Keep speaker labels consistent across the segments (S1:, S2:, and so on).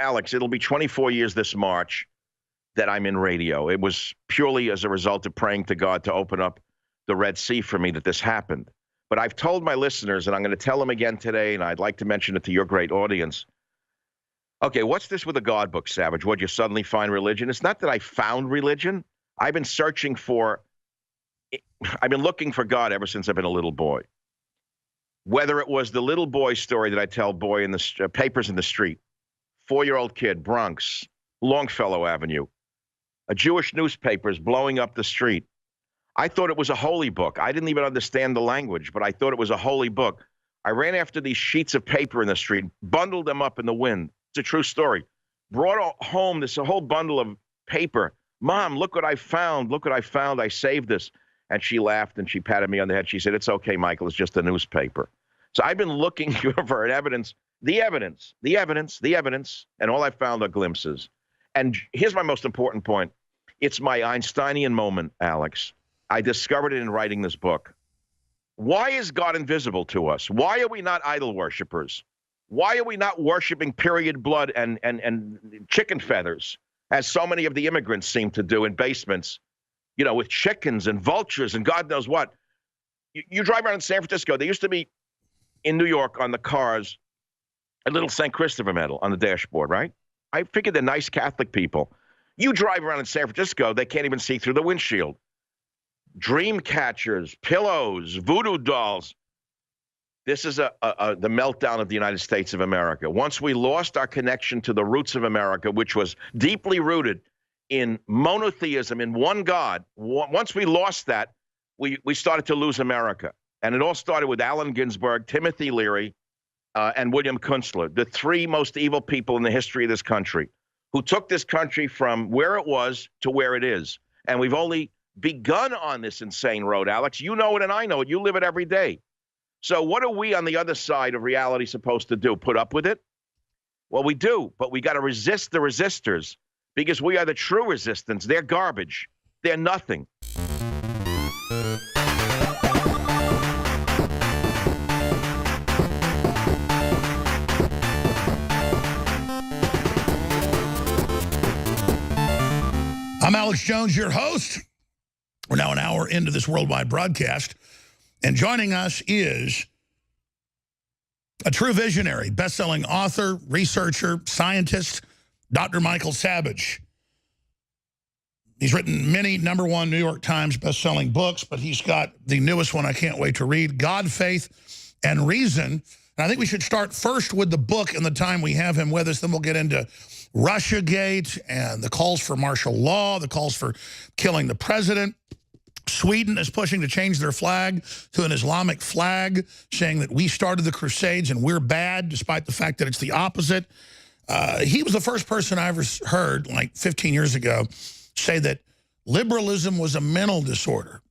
S1: Alex, it'll be 24 years this March that I'm in radio. It was purely as a result of praying to God to open up the Red Sea for me that this happened. But I've told my listeners, and I'm going to tell them again today, and I'd like to mention it to your great audience. Okay, what's this with a God book, Savage? Would you suddenly find religion? It's not that I found religion. I've been looking for God ever since I've been a little boy. Whether it was the little boy story that I tell boy in the papers in the street, 4-year-old kid, Bronx, Longfellow Avenue, a Jewish newspapers blowing up the street. I thought it was a holy book. I didn't even understand the language, but I thought it was a holy book. I ran after these sheets of paper in the street, bundled them up in the wind. It's a true story. Brought home this whole bundle of paper. Mom, look what I found. Look what I found. I saved this. And she laughed and she patted me on the head. She said, it's okay, Michael. It's just a newspaper. So I've been looking for evidence, the evidence, and all I found are glimpses. And here's my most important point. It's my Einsteinian moment, Alex. I discovered it in writing this book. Why is God invisible to us? Why are we not idol worshipers? Why are we not worshiping period blood and chicken feathers, as so many of the immigrants seem to do in basements, you know, with chickens and vultures and God knows what? You drive around in San Francisco. There used to be in New York on the cars a little St. Christopher medal on the dashboard, right? I figured they're nice Catholic people. You drive around in San Francisco, they can't even see through the windshield. Dream catchers, pillows, voodoo dolls. This is the meltdown of the United States of America. Once we lost our connection to the roots of America, which was deeply rooted in monotheism, in one God, once we lost that, we started to lose America. And it all started with Allen Ginsberg, Timothy Leary, and William Kunstler, the three most evil people in the history of this country, who took this country from where it was to where it is. And we've only begun on this insane road, Alex. You know it and I know it. You live it every day. So what are we on the other side of reality supposed to do? Put up with it? Well, we do, but we got to resist the resistors because we are the true resistance. They're garbage. They're nothing.
S2: I'm Alex Jones, your host. We're now an hour into this worldwide broadcast, and joining us is a true visionary, best-selling author, researcher, scientist, Dr. Michael Savage. He's written many #1 New York Times best-selling books, but he's got the newest one I can't wait to read, God, Faith, and Reason. And I think we should start first with the book and the time we have him with us. Then we'll get into Russiagate and the calls for martial law, the calls for killing the president. Sweden is pushing to change their flag to an Islamic flag, saying that we started the Crusades and we're bad, despite the fact that it's the opposite. He was the first person I ever heard, like 15 years ago, say that liberalism was a mental disorder.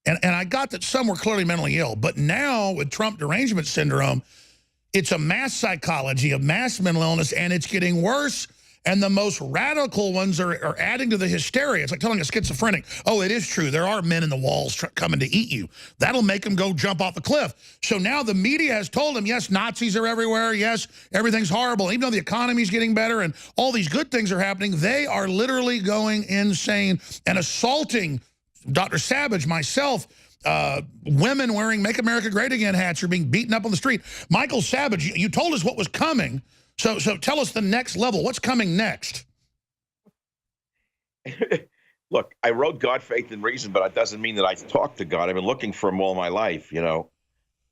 S2: And I got that some were clearly mentally ill. But now, with Trump derangement syndrome, it's a mass psychology of mass mental illness, and it's getting worse. And the most radical ones are adding to the hysteria. It's like telling a schizophrenic, oh, it is true. There are men in the walls coming to eat you. That'll make them go jump off the cliff. So now the media has told them, yes, Nazis are everywhere. Yes, everything's horrible. Even though the economy's getting better and all these good things are happening, they are literally going insane and assaulting Dr. Savage, myself. Women wearing Make America Great Again hats are being beaten up on the street. Michael Savage, you told us what was coming. So tell us the next level. What's coming next?
S1: Look, I wrote God, Faith, and Reason, but it doesn't mean that I talk to God. I've been looking for him all my life, you know.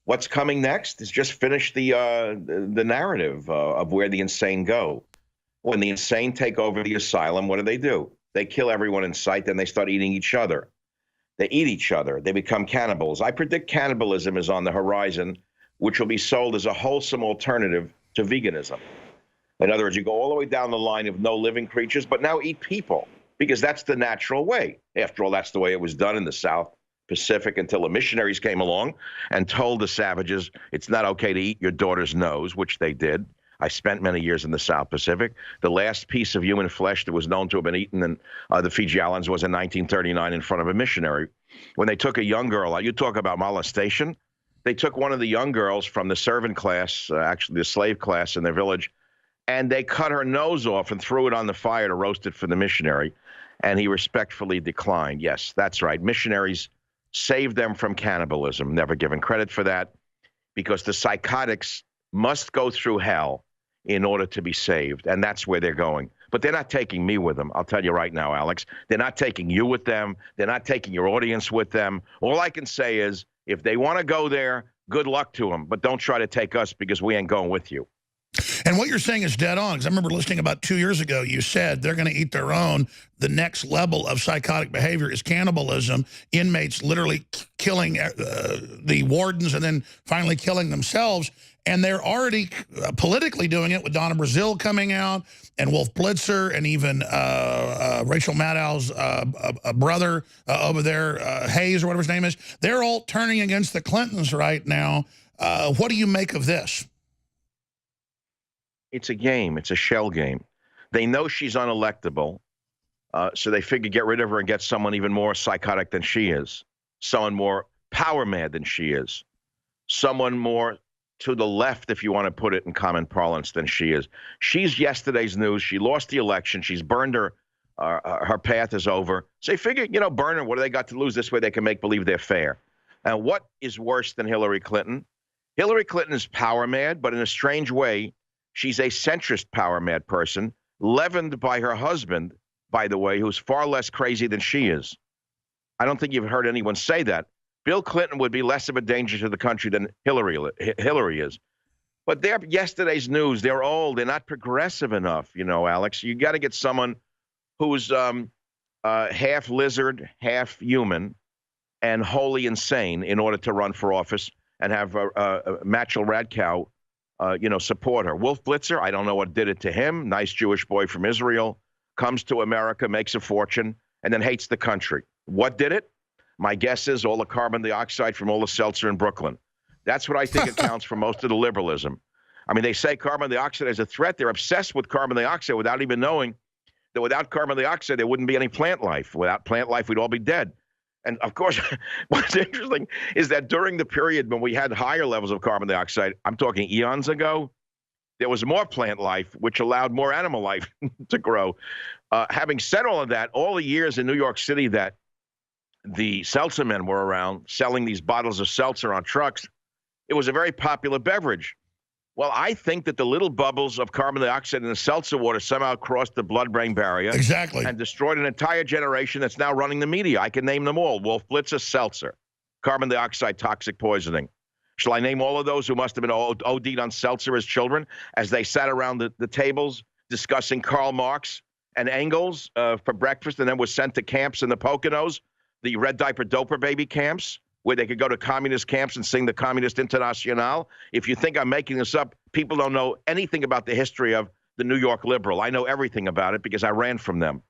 S1: What's coming next is just finish the narrative of where the insane go. When the insane take over the asylum, what do? They kill everyone in sight, then they start eating each other. They eat each other. They become cannibals. I predict cannibalism is on the horizon, which will be sold as a wholesome alternative to veganism. In other words, you go all the way down the line of no living creatures, but now eat people, because that's the natural way. After all, that's the way it was done in the South Pacific until the missionaries came along and told the savages it's not okay to eat your daughter's nose, which they did. I spent many years in the South Pacific. The last piece of human flesh that was known to have been eaten in the Fiji Islands was in 1939 in front of a missionary. When they took a young girl out, you talk about molestation, they took one of the young girls from the servant class, actually the slave class in their village, and they cut her nose off and threw it on the fire to roast it for the missionary, and he respectfully declined. Yes, that's right. Missionaries saved them from cannibalism. Never given credit for that, because the psychotics must go through hell in order to be saved, and that's where they're going. But they're not taking me with them. I'll tell you right now, Alex. They're not taking you with them. They're not taking your audience with them. All I can say is, if they want to go there, good luck to them. But don't try to take us, because we ain't going with you.
S2: And what you're saying is dead on, because I remember listening about 2 years ago, you said they're going to eat their own. The next level of psychotic behavior is cannibalism, inmates literally killing the wardens and then finally killing themselves. And they're already politically doing it with Donna Brazile coming out and Wolf Blitzer and even Rachel Maddow's brother over there, Hayes or whatever his name is. They're all turning against the Clintons right now. What do you make of this?
S1: It's a game. It's a shell game. They know she's unelectable, so they figure get rid of her and get someone even more psychotic than she is, someone more power mad than she is, someone more to the left, if you want to put it in common parlance, than she is. She's yesterday's news. She lost the election. She's burned her path is over. So they figure, burn her. What do they got to lose? This way they can make believe they're fair. And what is worse than Hillary Clinton? Hillary Clinton is power mad, but in a strange way, she's a centrist power mad person, leavened by her husband, by the way, who's far less crazy than she is. I don't think you've heard anyone say that. Bill Clinton would be less of a danger to the country than Hillary is. But they're yesterday's news. They're old. They're not progressive enough, Alex. You got to get someone who's half lizard, half human, and wholly insane in order to run for office and have Machel Radkow, support her. Wolf Blitzer, I don't know what did it to him. Nice Jewish boy from Israel, comes to America, makes a fortune, and then hates the country. What did it? My guess is all the carbon dioxide from all the seltzer in Brooklyn. That's what I think accounts for most of the liberalism. I mean, they say carbon dioxide is a threat. They're obsessed with carbon dioxide without even knowing that without carbon dioxide, there wouldn't be any plant life. Without plant life, we'd all be dead. And, of course, what's interesting is that during the period when we had higher levels of carbon dioxide, I'm talking eons ago, there was more plant life, which allowed more animal life to grow. Having said all of that, all the years in New York City that the seltzer men were around selling these bottles of seltzer on trucks, it was a very popular beverage. Well, I think that the little bubbles of carbon dioxide in the seltzer water somehow crossed the blood-brain barrier.
S2: Exactly.
S1: And destroyed an entire generation that's now running the media. I can name them all. Wolf Blitzer, seltzer, carbon dioxide, toxic poisoning. Shall I name all of those who must have been OD'd on seltzer as children as they sat around the tables discussing Karl Marx and Engels for breakfast and then were sent to camps in the Poconos, the red diaper doper baby camps, where they could go to communist camps and sing the Communist Internationale? If you think I'm making this up, people don't know anything about the history of the New York liberal. I know everything about it because I ran from them.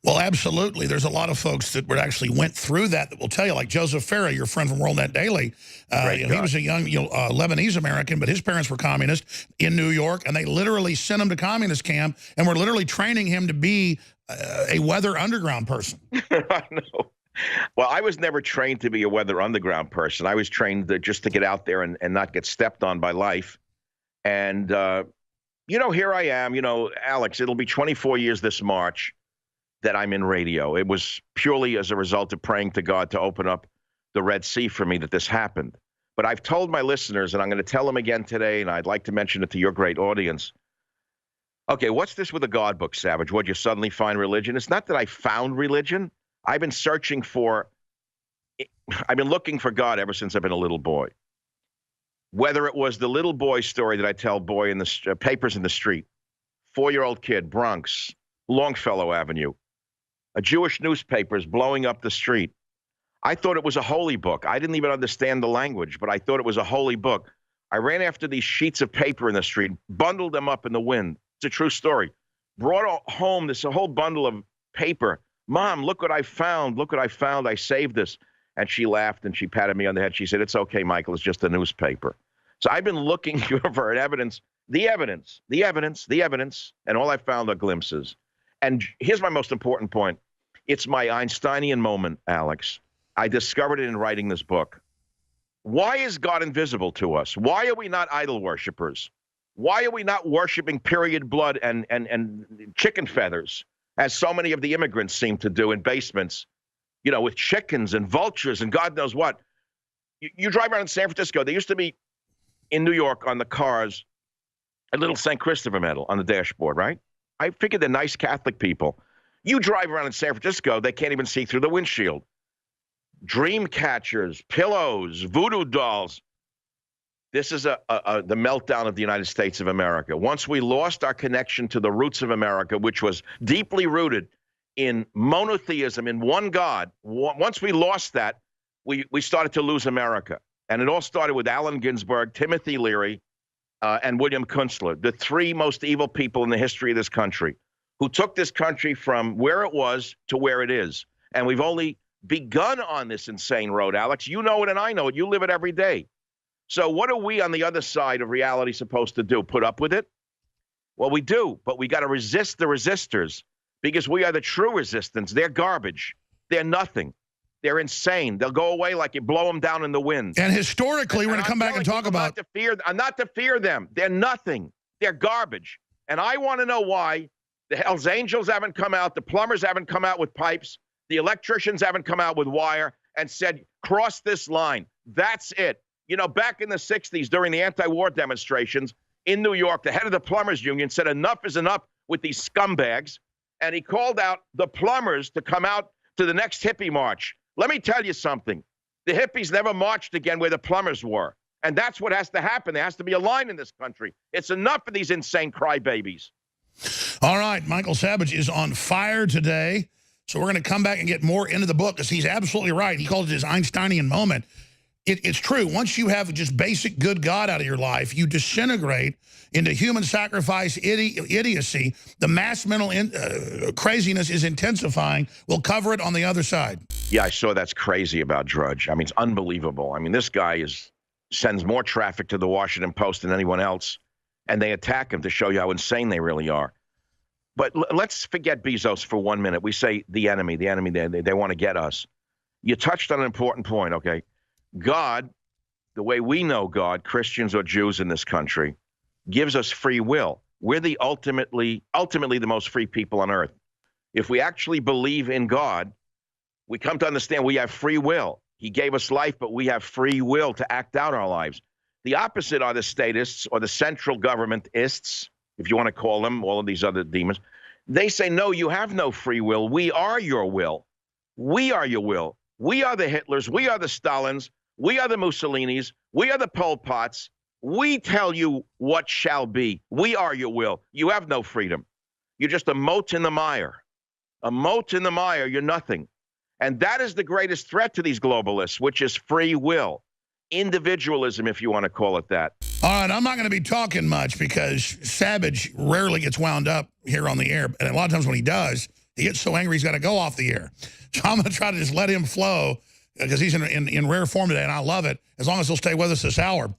S2: Well, absolutely. There's a lot of folks that actually went through that will tell you, like Joseph Farah, your friend from WorldNet Daily. He was a young Lebanese American, but his parents were communist in New York, and they literally sent him to communist camp and were literally training him to be a weather underground person.
S1: I know. Well, I was never trained to be a weather underground person. I was trained just to get out there and not get stepped on by life. And, here I am, Alex, it'll be 24 years this March that I'm in radio. It was purely as a result of praying to God to open up the Red Sea for me that this happened. But I've told my listeners, and I'm going to tell them again today, and I'd like to mention it to your great audience. Okay, what's this with a God book, Savage? Would you suddenly find religion? It's not that I found religion. I've been looking for God ever since I've been a little boy. Whether it was the little boy story that I tell boy in the papers in the street, 4-year-old kid, Bronx, Longfellow Avenue, a Jewish newspapers blowing up the street. I thought it was a holy book. I didn't even understand the language, but I thought it was a holy book. I ran after these sheets of paper in the street, bundled them up in the wind. It's a true story. Brought home this whole bundle of paper. Mom, look what I found. Look what I found. I saved this. And she laughed and she patted me on the head. She said, "It's okay, Michael. It's just a newspaper." So I've been looking for evidence, the evidence, and all I found are glimpses. And here's my most important point. It's my Einsteinian moment, Alex. I discovered it in writing this book. Why is God invisible to us? Why are we not idol worshipers? Why are we not worshiping period blood and chicken feathers, as so many of the immigrants seem to do in basements, you know, with chickens and vultures and God knows what? You drive around in San Francisco. There used to be in New York on the cars a little St. Christopher medal on the dashboard, right? I figured they're nice Catholic people. You drive around in San Francisco, they can't even see through the windshield. Dream catchers, pillows, voodoo dolls. This is the meltdown of the United States of America. Once we lost our connection to the roots of America, which was deeply rooted in monotheism, in one God, once we lost that, we started to lose America. And it all started with Allen Ginsberg, Timothy Leary, and William Kunstler, the three most evil people in the history of this country, who took this country from where it was to where it is. And we've only begun on this insane road, Alex. You know it and I know it. You live it every day. So what are we on the other side of reality supposed to do? Put up with it? Well, we do, but we got to resist the resistors because we are the true resistance. They're garbage. They're nothing. They're insane. They'll go away like you blow them down in the wind.
S2: And historically, we're going to come back and talk about...
S1: Not to fear them. They're nothing. They're garbage. And I want to know why the Hells Angels haven't come out, the plumbers haven't come out with pipes, the electricians haven't come out with wire and said, cross this line. That's it. You know, back in the 60s, during the anti-war demonstrations in New York, the head of the plumbers union said enough is enough with these scumbags. And he called out the plumbers to come out to the next hippie march. Let me tell you something. The hippies never marched again where the plumbers were. And that's what has to happen. There has to be a line in this country. It's enough of these insane crybabies.
S2: All right. Michael Savage is on fire today. So we're going to come back and get more into the book because he's absolutely right. He calls it his Einsteinian moment. It's true. Once you have just basic good God out of your life, you disintegrate into human sacrifice idiocy. The mass mental craziness is intensifying. We'll cover it on the other side.
S1: Yeah, I saw that's crazy about Drudge. I mean, it's unbelievable. I mean, this guy sends more traffic to the Washington Post than anyone else, and they attack him to show you how insane they really are. But let's forget Bezos for 1 minute. We say the enemy, they want to get us. You touched on an important point, okay? God, the way we know God, Christians or Jews in this country, gives us free will. We're the ultimately the most free people on earth. If we actually believe in God, we come to understand we have free will. He gave us life, but we have free will to act out our lives. The opposite are the statists or the central governmentists, if you want to call them, all of these other demons. They say, no, you have no free will. We are your will. We are your will. We are the Hitlers. We are the Stalins. We are the Mussolinis. We are the Pol Pots. We tell you what shall be. We are your will. You have no freedom. You're just a mote in the mire. A mote in the mire, you're nothing. And that is the greatest threat to these globalists, which is free will. Individualism, if you want to call it that.
S2: All right, I'm not going to be talking much because Savage rarely gets wound up here on the air. And a lot of times when he does, he gets so angry he's got to go off the air. So I'm going to try to just let him flow because he's in rare form today, and I love it, as long as he'll stay with us this hour,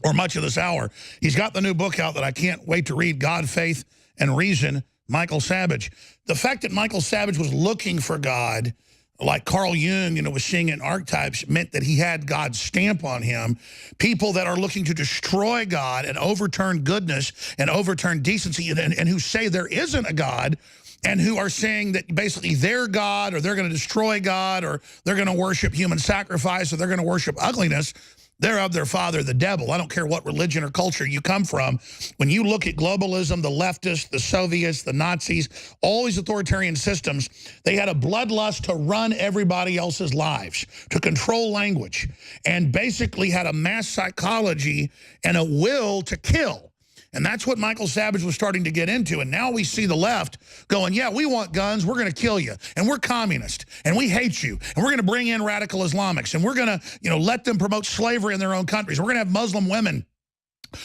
S2: or much of this hour. He's got the new book out that I can't wait to read, God, Faith, and Reason, Michael Savage. The fact that Michael Savage was looking for God, like Carl Jung, was seeing in archetypes, meant that he had God's stamp on him. People that are looking to destroy God and overturn goodness and overturn decency and who say there isn't a God, and who are saying that basically they're God, or they're going to destroy God, or they're going to worship human sacrifice, or they're going to worship ugliness, they're of their father, the devil. I don't care what religion or culture you come from. When you look at globalism, the leftists, the Soviets, the Nazis, all these authoritarian systems, they had a bloodlust to run everybody else's lives, to control language, and basically had a mass psychology and a will to kill. And that's what Michael Savage was starting to get into. And now we see the left going, yeah, we want guns. We're going to kill you. And we're communist. And we hate you. And we're going to bring in radical Islamics. And we're going to, let them promote slavery in their own countries. We're going to have Muslim women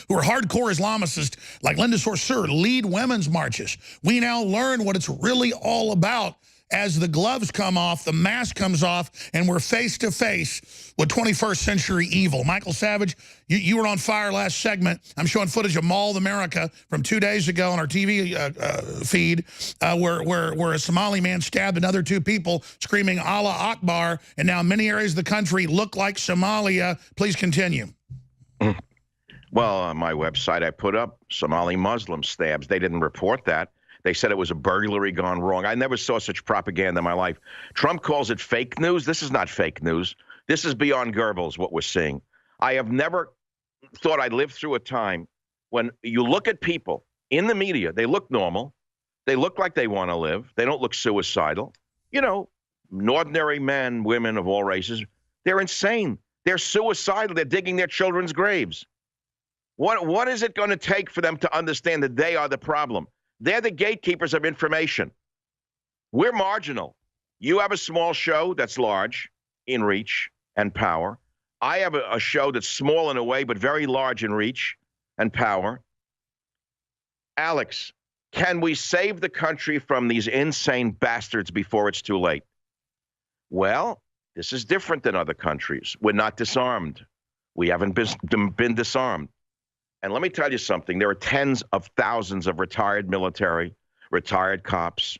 S2: who are hardcore Islamicists like Linda Sarsour lead women's marches. We now learn what it's really all about as the gloves come off, the mask comes off, and we're face to face with 21st century evil. Michael Savage, you were on fire last segment. I'm showing footage of Mall of America from 2 days ago on our TV feed where a Somali man stabbed another 2 people screaming Allah Akbar, and now many areas of the country look like Somalia. Please continue.
S1: Well, on my website, I put up Somali Muslim stabs. They didn't report that. They said it was a burglary gone wrong. I never saw such propaganda in my life. Trump calls it fake news. This is not fake news. This is beyond Goebbels, what we're seeing. I have never thought I'd lived through a time when you look at people in the media, they look normal. They look like they want to live. They don't look suicidal. You know, ordinary men, women of all races, they're insane. They're suicidal. They're digging their children's graves. What is it going to take for them to understand that they are the problem? They're the gatekeepers of information. We're marginal. You have a small show that's large in reach and power. I have a show that's small in a way, but very large in reach and power. Alex, can we save the country from these insane bastards before it's too late? Well, this is different than other countries. We're not disarmed. We haven't been disarmed. And let me tell you something. There are tens of thousands of retired military, retired cops,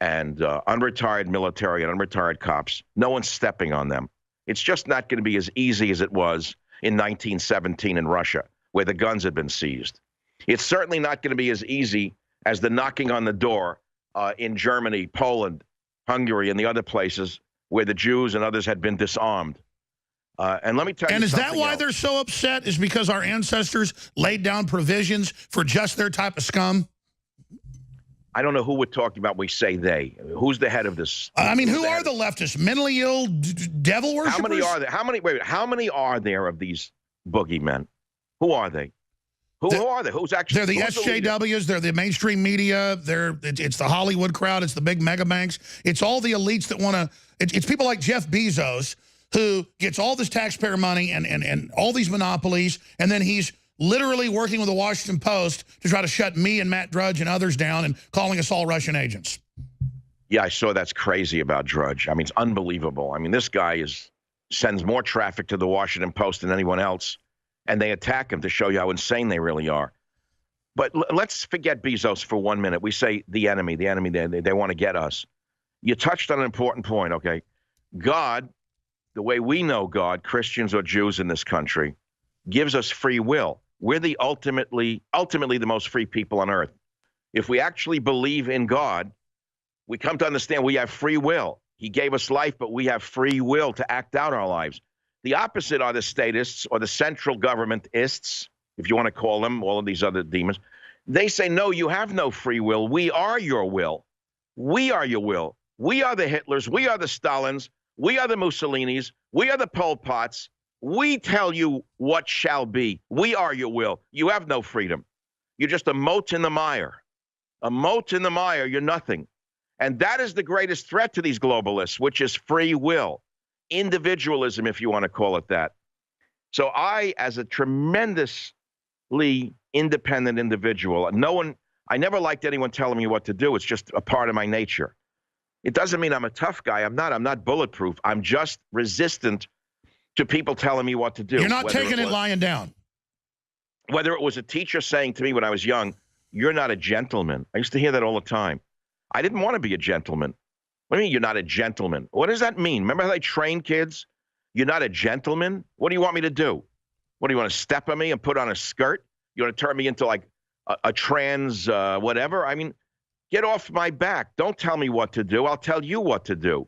S1: and unretired military and unretired cops. No one's stepping on them. It's just not going to be as easy as it was in 1917 in Russia, where the guns had been seized. It's certainly not going to be as easy as the knocking on the door in Germany, Poland, Hungary, and the other places where the Jews and others had been disarmed. And let me tell you something.
S2: And is that why
S1: else.
S2: they're so upset? Is because our ancestors laid down provisions for just their type of scum?
S1: I don't know who we're talking about. We say they. Who's the head of this?
S2: I mean, who are the leftists? Mentally ill devil worshippers?
S1: How many are there? How many are there of these boogeymen? Who are they? Who are they? Who's actually?
S2: They're the SJWs. They're the mainstream media. It's the Hollywood crowd. It's the big mega banks. It's all the elites that want to. It's people like Jeff Bezos, who gets all this taxpayer money and all these monopolies, and then he's literally working with the Washington Post to try to shut me and Matt Drudge and others down and calling us all Russian agents.
S1: Yeah, I saw that's crazy about Drudge. I mean, it's unbelievable. I mean, this guy sends more traffic to the Washington Post than anyone else, and they attack him to show you how insane they really are. But let's forget Bezos for 1 minute. We say the enemy, they want to get us. You touched on an important point, okay? God, the way we know God, Christians or Jews in this country, gives us free will. We're the ultimately the most free people on earth. If we actually believe in God, we come to understand we have free will. He gave us life, but we have free will to act out our lives. The opposite are the statists or the central governmentists, if you want to call them, all of these other demons. They say, no, you have no free will. We are your will. We are your will. We are the Hitlers. We are the Stalins. We are the Mussolinis. We are the Pol Pots. We tell you what shall be. We are your will. You have no freedom. You're just a mote in the mire. A mote in the mire, you're nothing. And that is the greatest threat to these globalists, which is free will. Individualism, if you want to call it that. So I, as a tremendously independent individual, I never liked anyone telling me what to do. It's just a part of my nature. It doesn't mean I'm a tough guy. I'm not bulletproof. I'm just resistant to people telling me what to do.
S2: You're not taking it lying down.
S1: Whether it was a teacher saying to me when I was young, you're not a gentleman. I used to hear that all the time. I didn't want to be a gentleman. What do you mean you're not a gentleman? What does that mean? Remember how they train kids? You're not a gentleman? What do you want me to do? What, do you want to step on me and put on a skirt? You want to turn me into like a trans whatever? I mean, get off my back. Don't tell me what to do. I'll tell you what to do.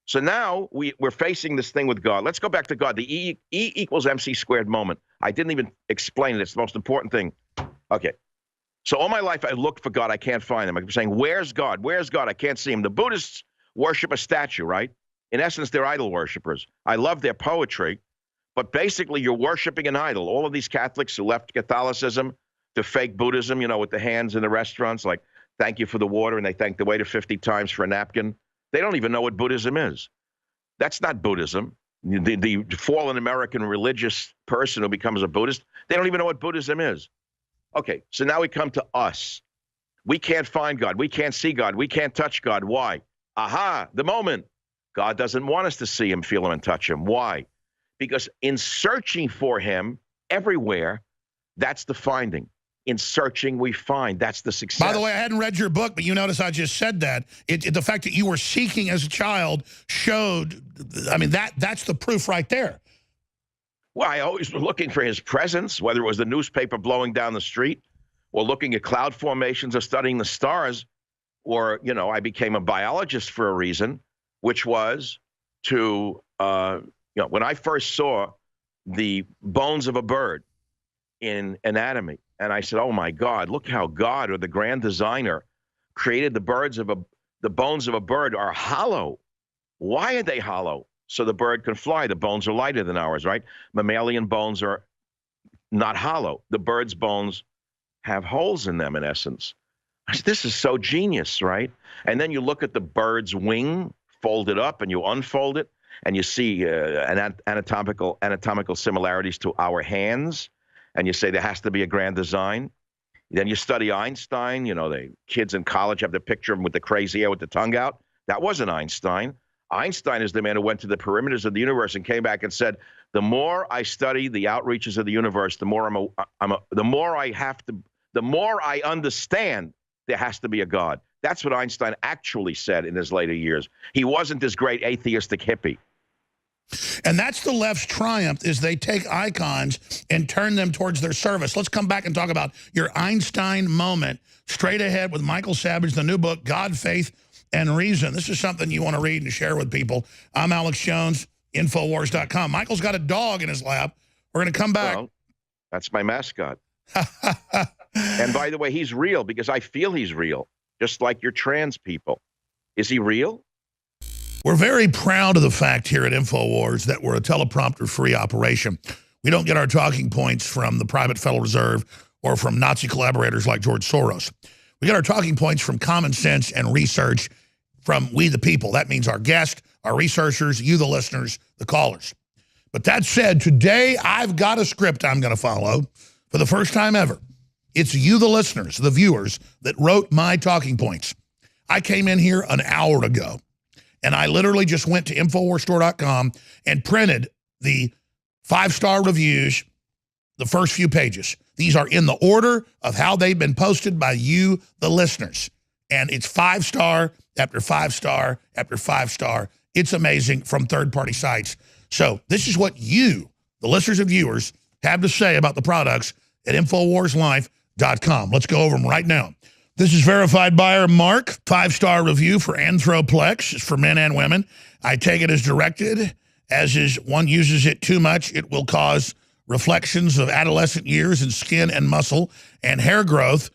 S1: So now we're facing this thing with God. Let's go back to God. The E equals MC squared moment. I didn't even explain it. It's the most important thing. Okay. So all my life I looked for God. I can't find him. I'm saying, where's God? Where's God? I can't see him. The Buddhists worship a statue, right? In essence, they're idol worshipers. I love their poetry, but basically you're worshiping an idol. All of these Catholics who left Catholicism to fake Buddhism, you know, with the hands in the restaurants, like, thank you for the water, and they thank the waiter 50 times for a napkin. They don't even know what Buddhism is. That's not Buddhism. The fallen American religious person who becomes a Buddhist, they don't even know what Buddhism is. Okay, so now we come to us. We can't find God. We can't see God. We can't touch God. Why? Aha, the moment. God doesn't want us to see him, feel him, and touch him. Why? Because in searching for him everywhere, that's the finding. In searching, we find. That's the success.
S2: By the way, I hadn't read your book, but you notice I just said that. The fact that you were seeking as a child showed, I mean, that's the proof right there.
S1: Well, I always was looking for his presence, whether it was the newspaper blowing down the street or looking at cloud formations or studying the stars, or, I became a biologist for a reason, which was to, when I first saw the bones of a bird in anatomy, and I said, oh my God, look how God, or the grand designer, created the bones of a bird are hollow. Why are they hollow? So the bird can fly. The bones are lighter than ours, right? Mammalian bones are not hollow. The bird's bones have holes in them, in essence. I said, this is so genius, right? And then you look at the bird's wing, fold it up, and you unfold it, and you see anatomical similarities to our hands, and you say there has to be a grand design. Then you study Einstein. The kids in college have the picture of him with the crazy hair with the tongue out. That wasn't Einstein. Einstein is the man who went to the perimeters of the universe and came back and said, the more I study the outreaches of the universe, the more the more I understand there has to be a God. That's what Einstein actually said in his later years. He wasn't this great atheistic hippie.
S2: And that's the left's triumph, is they take icons and turn them towards their service. Let's come back and talk about your Einstein moment straight ahead with Michael Savage, the new book, God, Faith, and Reason. This is something you want to read and share with people. I'm Alex Jones, Infowars.com. Michael's got a dog in his lap. We're going to come back.
S1: Well, that's my mascot. And by the way, he's real because I feel he's real, just like your trans people. Is he real?
S2: We're very proud of the fact here at InfoWars that we're a teleprompter-free operation. We don't get our talking points from the private Federal Reserve or from Nazi collaborators like George Soros. We get our talking points from common sense and research from we the people. That means our guests, our researchers, you the listeners, the callers. But that said, today I've got a script I'm going to follow for the first time ever. It's you the listeners, the viewers, that wrote my talking points. I came in here an hour ago, and I literally just went to InfoWarsStore.com and printed the 5-star reviews, the first few pages. These are in the order of how they've been posted by you, the listeners. And it's 5-star after 5-star after 5-star. It's amazing, from third-party sites. So this is what you, the listeners and viewers, have to say about the products at InfoWarsLife.com. Let's go over them right now. This is verified buyer Mark, 5-star review for Anthroplex. It's for men and women. I take it as directed, as is one uses it too much, it will cause reflections of adolescent years in skin and muscle, and hair growth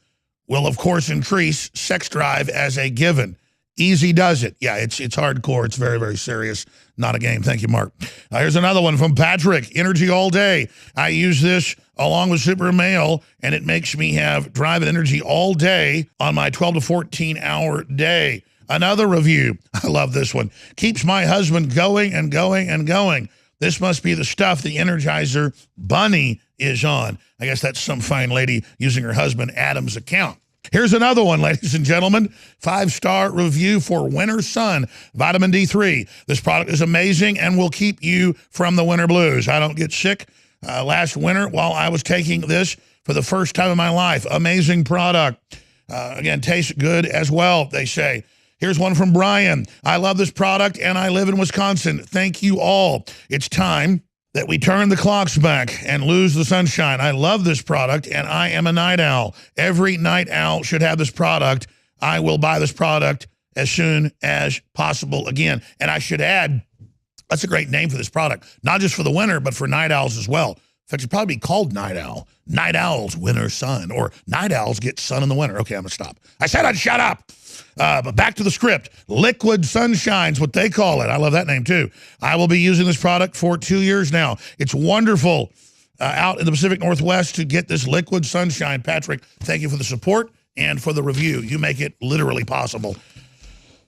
S2: will, of course, increase sex drive as a given. Easy does it. Yeah, it's hardcore. It's very, very serious. Not a game. Thank you, Mark. Here's another one from Patrick. Energy all day. I use this along with Super Male, and it makes me have drive and energy all day on my 12 to 14-hour day. Another review. I love this one. Keeps my husband going and going and going. This must be the stuff the Energizer Bunny is on. I guess that's some fine lady using her husband Adam's account. Here's another one, ladies and gentlemen. 5-star review for Winter Sun, Vitamin D3. This product is amazing and will keep you from the winter blues. I don't get sick. Last winter while I was taking this for the first time in my life. Amazing product. Again, tastes good as well, they say. Here's one from Brian. I love this product and I live in Wisconsin. Thank you all. It's time that we turn the clocks back and lose the sunshine. I love this product and I am a night owl. Every night owl should have this product. I will buy this product as soon as possible again. And I should add, that's a great name for this product. Not just for the winter, but for night owls as well. In fact, it'd probably be called Night Owl. Night Owls, Winter Sun, or Night Owls get sun in the winter. Okay, I'm gonna stop. I said I'd shut up. But back to the script. Liquid Sunshine's what they call it. I love that name too. I will be using this product for 2 years now. It's wonderful out in the Pacific Northwest to get this Liquid Sunshine. Patrick, thank you for the support and for the review. You make it literally possible.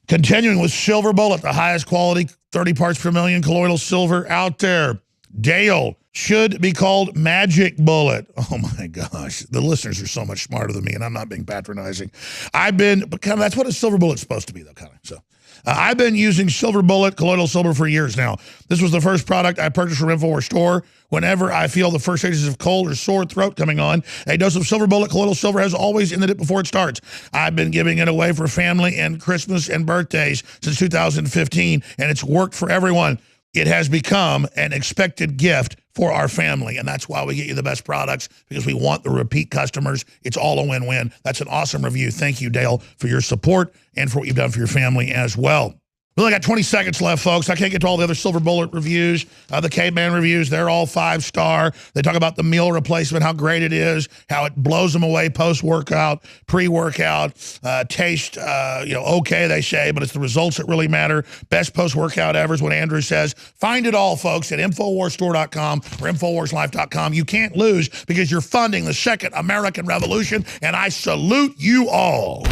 S2: Continuing with Silver Bullet, the highest quality 30 parts per million colloidal silver out there. Dale, should be called Magic Bullet. Oh my gosh, the listeners are so much smarter than me, and I'm not being patronizing. But kind of, that's what a silver bullet's supposed to be, though, kind of. So I've been using Silver Bullet colloidal silver for years now. This was the first product I purchased from InfoWars Store. Whenever I feel the first stages of cold or sore throat coming on, a dose of Silver Bullet colloidal silver has always ended it before it starts. I've been giving it away for family and Christmas and birthdays since 2015, and it's worked for everyone. it has become an expected gift for our family. And that's why we get you the best products, because we want the repeat customers. It's all a win-win. That's an awesome review. Thank you, Dale, for your support and for what you've done for your family as well. We only got 20 seconds left, folks. I can't get to all the other Silver Bullet reviews, the Caveman reviews. They're all 5-star. They talk about the meal replacement, how great it is, how it blows them away post-workout, pre-workout, taste, okay, they say, but it's the results that really matter. Best post-workout ever is what Andrew says. Find it all, folks, at InfoWarsStore.com or InfoWarsLife.com. You can't lose, because you're funding the second American Revolution, and I salute you all.